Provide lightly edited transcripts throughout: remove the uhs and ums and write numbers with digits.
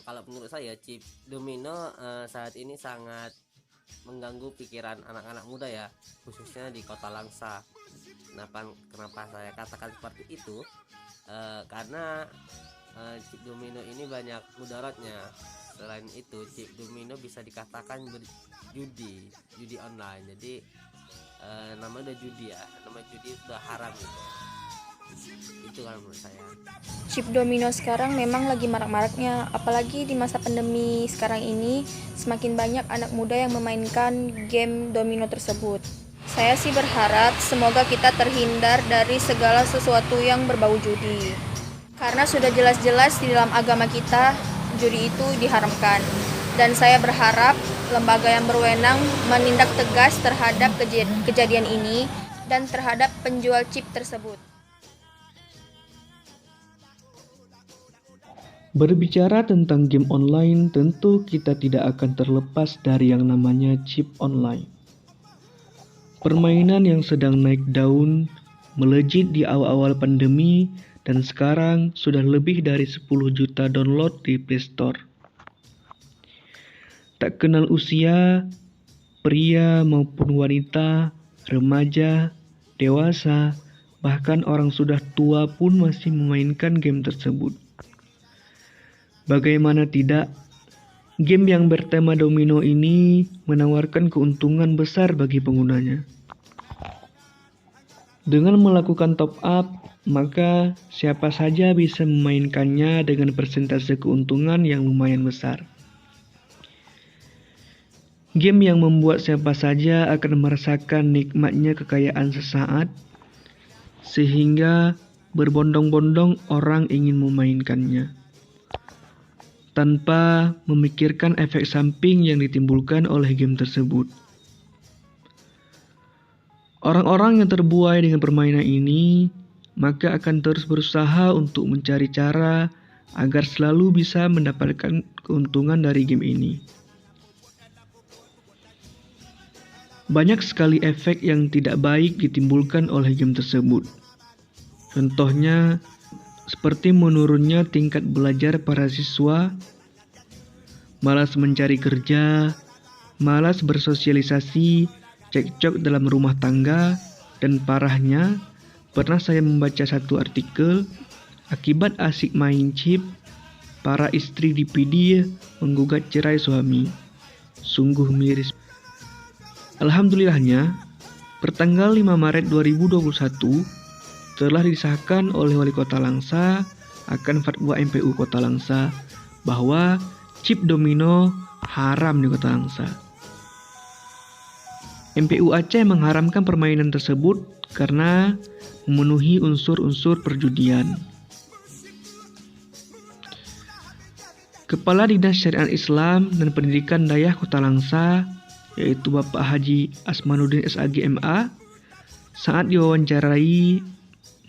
kalau menurut saya chip domino saat ini sangat mengganggu pikiran anak-anak muda ya, khususnya di Kota Langsa. Kenapa saya katakan seperti itu? Karena chip domino ini banyak mudaratnya. Selain itu, chip domino bisa dikatakan judi online. Jadi namanya udah judi ya, nama judi sudah haram gitu. Itu kalau menurut saya. Chip domino sekarang memang lagi marak-maraknya, apalagi di masa pandemi sekarang ini semakin banyak anak muda yang memainkan game domino tersebut. Saya sih berharap semoga kita terhindar dari segala sesuatu yang berbau judi. Karena sudah jelas-jelas di dalam agama kita judi itu diharamkan. Dan saya berharap lembaga yang berwenang menindak tegas terhadap kejadian ini dan terhadap penjual chip tersebut. Berbicara tentang game online, tentu kita tidak akan terlepas dari yang namanya chip online. Permainan yang sedang naik daun, melejit di awal-awal pandemi, dan sekarang sudah lebih dari 10 juta download di Play Store. Tak kenal usia, pria maupun wanita, remaja, dewasa, bahkan orang sudah tua pun masih memainkan game tersebut. Bagaimana tidak, game yang bertema domino ini menawarkan keuntungan besar bagi penggunanya. Dengan melakukan top up, maka siapa saja bisa memainkannya dengan persentase keuntungan yang lumayan besar. Game yang membuat siapa saja akan merasakan nikmatnya kekayaan sesaat, sehingga berbondong-bondong orang ingin memainkannya tanpa memikirkan efek samping yang ditimbulkan oleh game tersebut. Orang-orang yang terbuai dengan permainan ini maka akan terus berusaha untuk mencari cara agar selalu bisa mendapatkan keuntungan dari game ini. Banyak sekali efek yang tidak baik ditimbulkan oleh game tersebut. Contohnya, seperti menurunnya tingkat belajar para siswa, malas mencari kerja, malas bersosialisasi, cekcok dalam rumah tangga, dan parahnya, pernah saya membaca satu artikel, akibat asik main chip, para istri di PD menggugat cerai suami. Sungguh miris. Alhamdulillahnya, pertanggal 5 Maret 2021, telah disahkan oleh Wali Kota Langsa akan fatwa MPU Kota Langsa bahwa chip domino haram di Kota Langsa. MPU Aceh mengharamkan permainan tersebut karena memenuhi unsur-unsur perjudian. Kepala Dinas Syariat Islam dan Pendidikan Dayah Kota Langsa, yaitu Bapak Haji Asmanuddin SAG MA, saat diwawancarai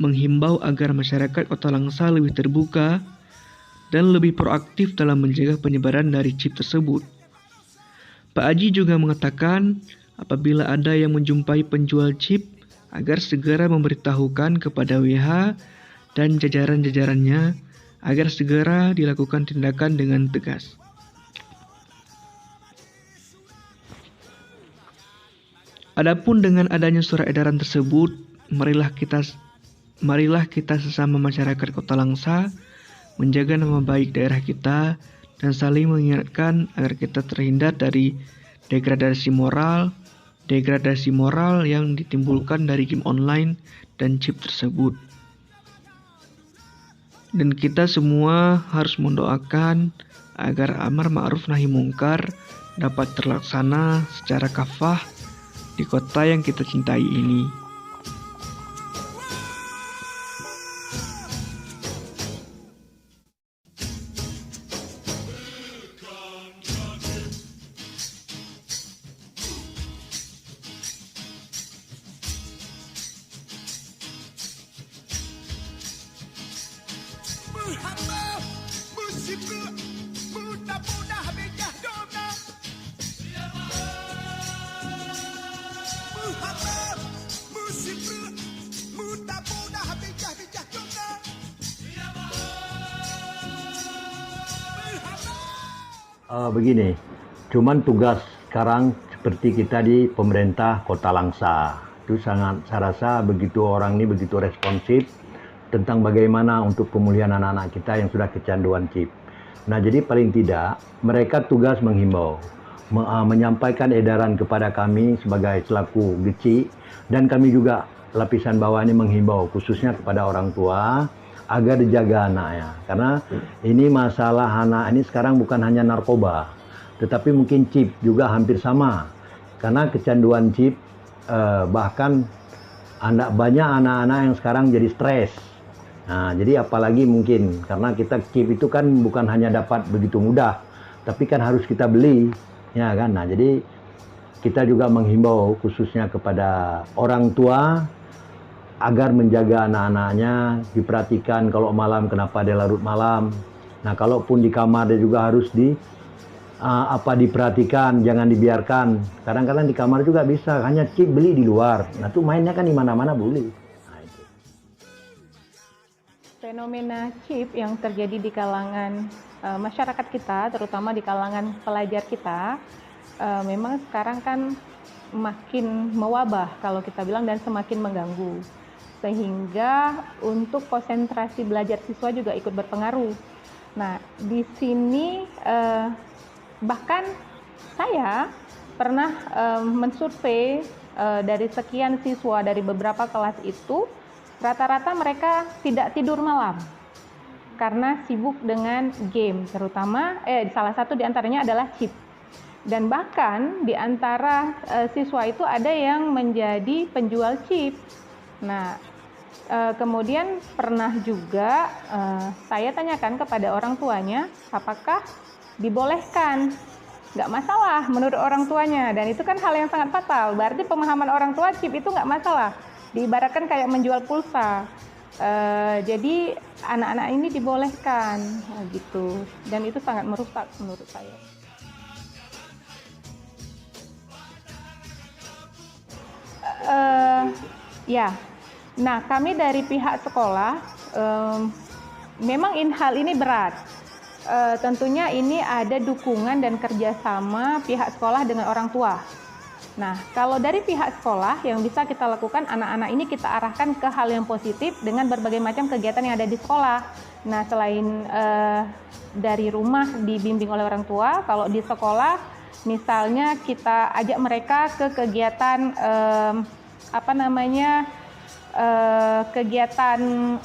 menghimbau agar masyarakat Kota Langsa lebih terbuka dan lebih proaktif dalam mencegah penyebaran dari chip tersebut. Pak Haji juga mengatakan apabila ada yang menjumpai penjual chip agar segera memberitahukan kepada WH dan jajaran-jajarannya agar segera dilakukan tindakan dengan tegas. Adapun dengan adanya surat edaran tersebut, marilah kita sesama masyarakat Kota Langsa menjaga nama baik daerah kita dan saling mengingatkan agar kita terhindar dari degradasi moral yang ditimbulkan dari game online dan chip tersebut. Dan kita semua harus mendoakan agar amar ma'ruf nahi mungkar dapat terlaksana secara kafah di kota yang kita cintai ini. Begini, cuman tugas sekarang seperti kita di pemerintah Kota Langsa, itu sangat, saya rasa begitu orang ini begitu responsif tentang bagaimana untuk pemulihan anak-anak kita yang sudah kecanduan chip. Nah, jadi paling tidak mereka tugas menghimbau, menyampaikan edaran kepada kami sebagai selaku GECI, dan kami juga lapisan bawah ini menghimbau khususnya kepada orang tua agar dijaga anaknya. Karena ini masalah anak ini sekarang bukan hanya narkoba, tetapi mungkin chip juga hampir sama. Karena kecanduan chip bahkan banyak anak-anak yang sekarang jadi stres. Nah, jadi apalagi mungkin karena kita chip itu kan bukan hanya dapat begitu mudah, tapi kan harus kita beli, ya kan. Nah, jadi kita juga menghimbau khususnya kepada orang tua agar menjaga anak-anaknya, diperhatikan kalau malam kenapa dia larut malam. Nah, kalaupun di kamar dia juga harus diperhatikan, jangan dibiarkan. Kadang-kadang di kamar juga bisa, hanya chip beli di luar. Nah, tuh mainnya kan di mana-mana boleh. Fenomena chip yang terjadi di kalangan masyarakat kita, terutama di kalangan pelajar kita, memang sekarang kan makin mewabah kalau kita bilang dan semakin mengganggu. Sehingga untuk konsentrasi belajar siswa juga ikut berpengaruh. Nah, di sini bahkan saya pernah mensurvei dari sekian siswa dari beberapa kelas itu, rata-rata mereka tidak tidur malam karena sibuk dengan game, terutama salah satu di antaranya adalah chip. Dan bahkan di antara siswa itu ada yang menjadi penjual chip. Nah, kemudian pernah juga saya tanyakan kepada orang tuanya, apakah dibolehkan? Nggak masalah menurut orang tuanya, dan itu kan hal yang sangat fatal. Berarti pemahaman orang tua chip itu nggak masalah. Diibaratkan kayak menjual pulsa. Jadi anak-anak ini dibolehkan gitu, dan itu sangat merusak menurut saya. Ya, nah kami dari pihak sekolah memang hal ini berat. Tentunya ini ada dukungan dan kerjasama pihak sekolah dengan orang tua. Nah, kalau dari pihak sekolah yang bisa kita lakukan, anak-anak ini kita arahkan ke hal yang positif dengan berbagai macam kegiatan yang ada di sekolah. Nah, selain dari rumah dibimbing oleh orang tua, kalau di sekolah misalnya kita ajak mereka ke kegiatan kegiatan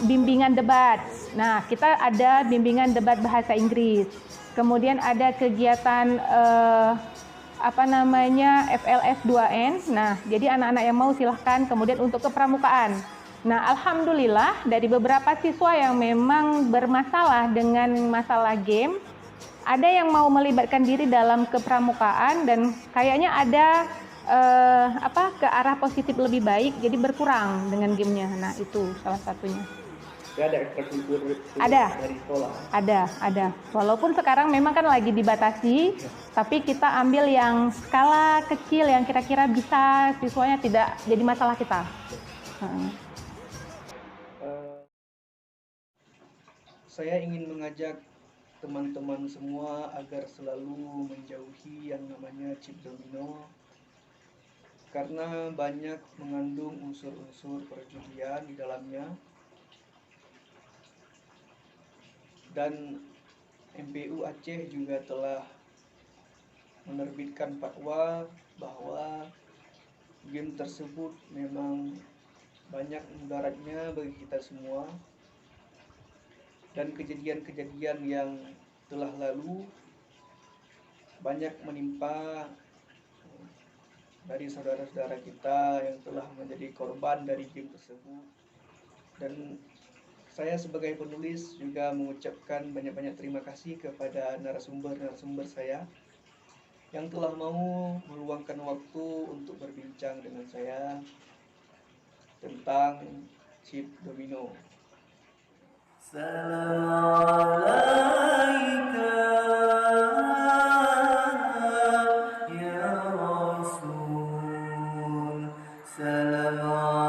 bimbingan debat. Nah, kita ada bimbingan debat bahasa Inggris. Kemudian ada kegiatan FLS 2N. Nah, jadi anak-anak yang mau silahkan kemudian untuk kepramukaan. Nah, alhamdulillah dari beberapa siswa yang memang bermasalah dengan masalah game, ada yang mau melibatkan diri dalam kepramukaan dan kayaknya ada ke arah positif lebih baik, jadi berkurang dengan gamenya. Nah, itu salah satunya. Ada ekstrakurikuler dari sekolah? Ada. Walaupun sekarang memang kan lagi dibatasi, tapi kita ambil yang skala kecil yang kira-kira bisa siswanya tidak jadi masalah kita. Saya ingin mengajak teman-teman semua agar selalu menjauhi yang namanya chip domino, karena banyak mengandung unsur-unsur perjudian di dalamnya. Dan MPU Aceh juga telah menerbitkan fatwa bahwa game tersebut memang banyak mudaratnya bagi kita semua. Dan kejadian-kejadian yang telah lalu banyak menimpa dari saudara-saudara kita yang telah menjadi korban dari game tersebut. Dan saya sebagai penulis juga mengucapkan banyak-banyak terima kasih kepada narasumber-narasumber saya yang telah mau meluangkan waktu untuk berbincang dengan saya tentang chip domino. Salam alaika ya Rasul, salam